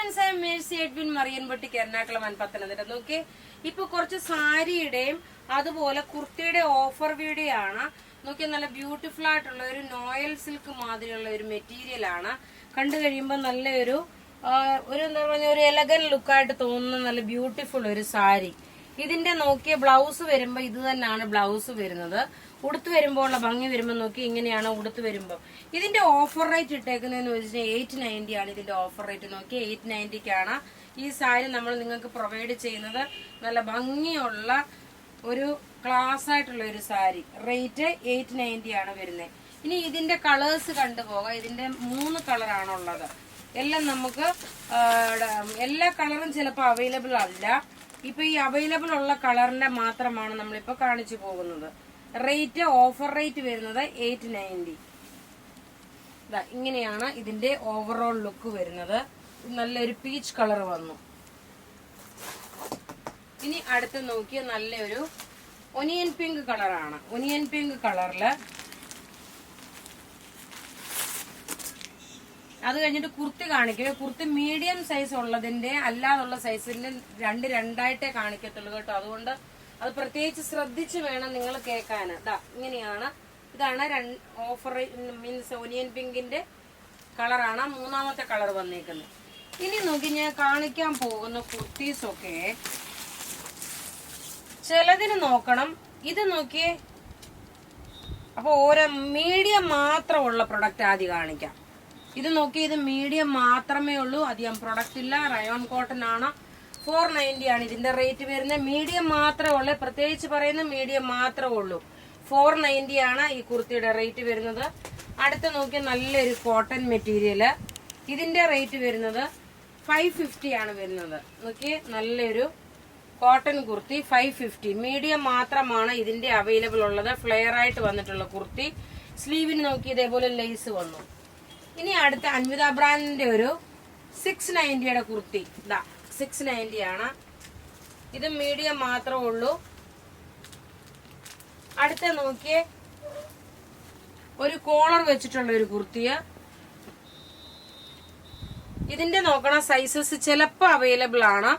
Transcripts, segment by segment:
Friends, I Mercy Edwin മറിയൻപൊട്ടിക്ക് എറണാകുളം പത്തനംതിട്ട. നോക്കി, ഇപ്പൊ കുറച്ച് സാരിയുടെയും അതുപോലെ കുർത്തിയുടെ ഓഫർ വീഡിയോ ആണ്. നോക്കി, നല്ല ബ്യൂട്ടിഫുൾ ആയിട്ടുള്ള ഒരു നോയൽ സിൽക്ക് മാതിരിയുള്ള ഒരു മെറ്റീരിയൽ ആണ്. കണ്ടു കഴിയുമ്പോൾ നല്ലൊരു എന്താ പറഞ്ഞ ഒരു എലഗൻ ലുക്കായിട്ട് തോന്നുന്ന നല്ല ബ്യൂട്ടിഫുൾ ഒരു സാരി. ഇതിന്റെ നോക്കിയ ബ്ലൗസ് വരുമ്പോ ഇത് തന്നെയാണ് ബ്ലൗസ് വരുന്നത്. ഉടുത്ത് വരുമ്പോൾ ഉള്ള ഭംഗി വരുമ്പോൾ നോക്കി ഇങ്ങനെയാണ് ഉടുത്ത് വരുമ്പോൾ. ഇതിന്റെ ഓഫർ റേറ്റ് ഇട്ടേക്കുന്നതെന്ന് വെച്ചാൽ 890 ആണ് ഇതിന്റെ ഓഫർ റേറ്റ്. നോക്കി, 890ക്കാണ് ഈ സാരി നമ്മൾ നിങ്ങൾക്ക് പ്രൊവൈഡ് ചെയ്യുന്നത്. നല്ല ഭംഗിയുള്ള ഒരു ക്ലാസ് ആയിട്ടുള്ള ഒരു സാരി. റേറ്റ് 890 ആണ് വരുന്നത്. ഇനി ഇതിന്റെ കളേഴ്സ് കണ്ടുപോകാം. ഇതിന്റെ 3 കളറാണുള്ളത്. എല്ലാം നമുക്ക് എല്ലാ കളറും ചിലപ്പോൾ അവൈലബിൾ അല്ല. ഇപ്പൊ ഈ അവൈലബിൾ ഉള്ള കളറിന്റെ മാത്രമാണ് നമ്മളിപ്പോ കാണിച്ചു പോകുന്നത്. റേറ്റ് ഓഫർ റേറ്റ് വരുന്നത് 890. ഇങ്ങനെയാണ് ഇതിന്റെ ഓവറോൾ ലുക്ക് വരുന്നത്. നല്ലൊരു പീച്ച് കളർ വന്നു. ഇനി അടുത്ത് നോക്കിയ നല്ലൊരു ഒനിയൻ പിങ്ക് കളറാണ്. ഒനിയൻ പിങ്ക് കളറില് അത് കഴിഞ്ഞിട്ട് കുർത്തി കാണിക്കുക. കുർത്തി മീഡിയം സൈസ് ഉള്ളതിന്റെ അല്ലാതുള്ള സൈസിന്റെ രണ്ടായിട്ടേ കാണിക്കത്തുള്ളൂ കേട്ടോ. അതുകൊണ്ട് അത് പ്രത്യേകിച്ച് ശ്രദ്ധിച്ച് വേണം നിങ്ങൾ കേൾക്കാൻ. ഇങ്ങനെയാണ്. ഇതാണ് ഓഫർ മീൻസ് ഒനിയൻ പിങ്കിന്റെ കളറാണ്. 3ാമത്തെ കളർ വന്നേക്കുന്നത്. ഇനി നോക്കി, ഞാൻ കാണിക്കാൻ പോകുന്ന കുർത്തീസൊക്കെ ചിലതിന് നോക്കണം. ഇത് നോക്കിയേ. അപ്പൊ ഓരോ മീഡിയം മാത്രമുള്ള പ്രൊഡക്റ്റ് ആദ്യം കാണിക്കാം. ഇത് നോക്കി, ഇത് മീഡിയം മാത്രമേ ഉള്ളൂ, അധികം പ്രൊഡക്റ്റ് ഇല്ല. റയോൺ കോട്ടൺ ആണ്. 490 ആണ് ഇതിന്റെ റേറ്റ് വരുന്നത്. മീഡിയം മാത്രമേ ഉള്ളൂ, പ്രത്യേകിച്ച് പറയുന്ന മീഡിയം മാത്രമേ ഉള്ളൂ. 490 ആണ് ഈ കുർത്തിയുടെ റേറ്റ് വരുന്നത്. അടുത്ത് നോക്കി, നല്ലൊരു കോട്ടൺ മെറ്റീരിയല്. ഇതിന്റെ റേറ്റ് വരുന്നത് 550 ആണ് വരുന്നത്. നോക്കി, നല്ലൊരു കോട്ടൺ കുർത്തി 550. മീഡിയം മാത്രമാണ് ഇതിന്റെ അവൈലബിൾ ഉള്ളത്. ഫ്ലെയർ ആയിട്ട് വന്നിട്ടുള്ള കുർത്തി. സ്ലീവിന് നോക്കി ഇതേപോലെ ലേസ് വന്നു. ഇനി അടുത്ത അൻവിത ബ്രാൻഡിന്റെ ഒരു 690യുടെ കുർത്തി. 690 ആണ്. ഇത് മീഡിയം മാത്രമേ ഉള്ളൂ. അടുത്ത നോക്കിയേ, ഒരു കോളർ വെച്ചിട്ടുള്ള ഒരു കുർത്തിയ. ഇതിന്റെ നോക്കണം സൈസസ് ചിലപ്പോ അവൈലബിൾ ആണ്.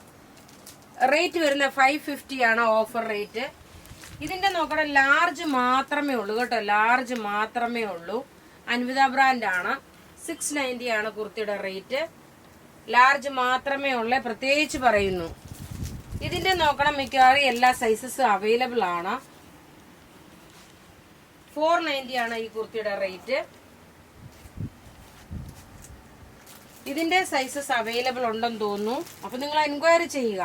റേറ്റ് വരുന്ന 550 ആണ് ഓഫർ റേറ്റ്. ഇതിന്റെ നോക്കണം ലാർജ് മാത്രമേ ഉള്ളൂ കേട്ടോ. ലാർജ് മാത്രമേ ഉള്ളൂ. അൻവിത ബ്രാൻഡ് ആണ്. 690 ആണ് കുർത്തിയുടെ റേറ്റ്. ലാർജ് മാത്രമേ ഉള്ളൂ, പ്രത്യേകിച്ച് പറയുന്നു. ഇതിന്റെ നോക്കണം മിക്കവാറും എല്ലാ സൈസസും അവൈലബിൾ ആണ്. 490 ആണ് ഈ കുർത്തിയുടെ റേറ്റ്. ഇതിന്റെ സൈസസ് അവൈലബിൾ ഉണ്ടെന്ന് തോന്നുന്നു. അപ്പൊ നിങ്ങൾ എൻക്വയറി ചെയ്യുക.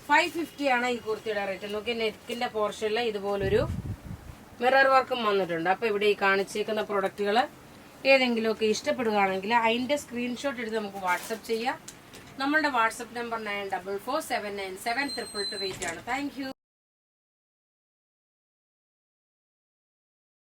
550 ആണ് ഈ കുർത്തിയുടെ റേറ്റ്. നോക്കി, നെക്കിന്റെ പോർഷനിൽ ഇതുപോലൊരു മിറർ വർക്കും വന്നിട്ടുണ്ട്. അപ്പൊ ഇവിടെ ഈ കാണിച്ചേക്കുന്ന പ്രൊഡക്റ്റുകൾ ഏതെങ്കിലുമൊക്കെ ഇഷ്ടപ്പെടുകയാണെങ്കിൽ അതിന്റെ സ്ക്രീൻഷോട്ട് എടുത്ത് നമുക്ക് വാട്സപ്പ് ചെയ്യാം. നമ്മളുടെ വാട്സപ്പ് നമ്പർ 9447972228 ആണ്. Thank you.